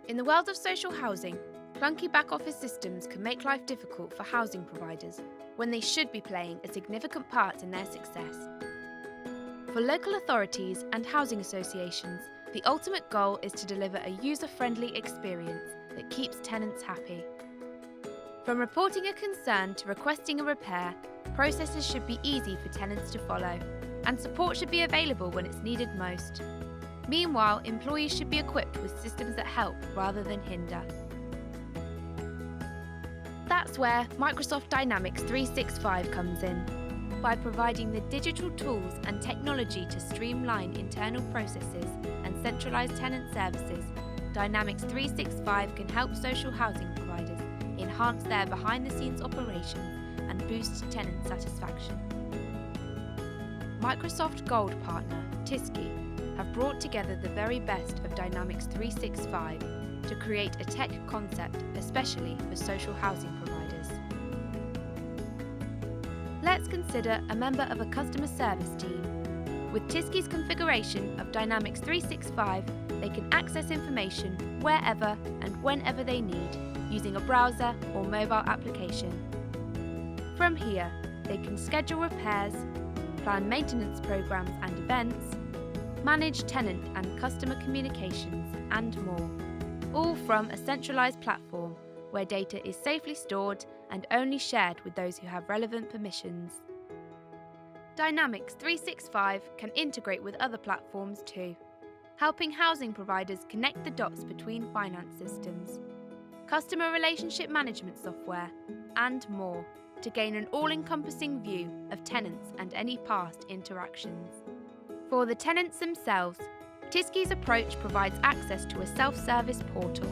In the world of social housing, clunky back-office systems can make life difficult for housing providers when they should be playing a significant part in their success. For local authorities and housing associations, the ultimate goal is to deliver a user-friendly experience that keeps tenants happy. From reporting a concern to requesting a repair, processes should be easy for tenants to follow, and support should be available when it's needed most. Meanwhile, employees should be equipped with systems that help rather than hinder. That's where Microsoft Dynamics 365 comes in. By providing the digital tools and technology to streamline internal processes and centralise tenant services, Dynamics 365 can help social housing providers enhance their behind-the-scenes operations and boost tenant satisfaction. Microsoft Gold partner, Tisski, have brought together the very best of Dynamics 365 to create a tech concept especially for social housing providers. Let's consider a member of a customer service team. With Tisski's configuration of Dynamics 365, they can access information wherever and whenever they need using a browser or mobile application. From here, they can schedule repairs, plan maintenance programs and events, manage tenant and customer communications, and more, all from a centralised platform where data is safely stored and only shared with those who have relevant permissions. Dynamics 365 can integrate with other platforms too, helping housing providers connect the dots between finance systems, customer relationship management software, and more to gain an all-encompassing view of tenants and any past interactions. For the tenants themselves, Tisski's approach provides access to a self-service portal.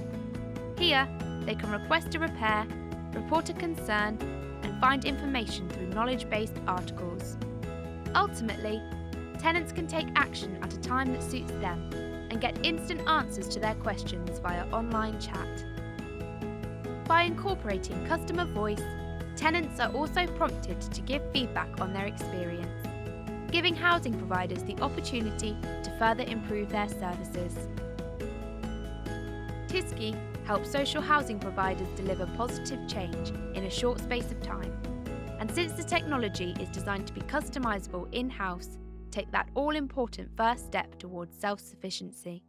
Here, they can request a repair, report a concern, and find information through knowledge-based articles. Ultimately, tenants can take action at a time that suits them and get instant answers to their questions via online chat. By incorporating customer voice, tenants are also prompted to give feedback on their experience, giving housing providers the opportunity to further improve their services. Tisski helps social housing providers deliver positive change in a short space of time, and since the technology is designed to be customisable in-house, take that all-important first step towards self-sufficiency.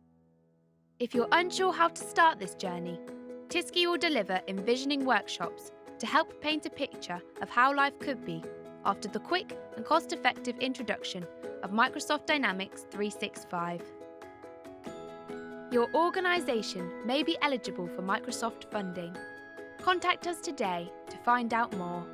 If you're unsure how to start this journey, Tisski will deliver envisioning workshops to help paint a picture of how life could be after the quick and cost-effective introduction of Microsoft Dynamics 365. Your organisation may be eligible for Microsoft funding. Contact us today to find out more.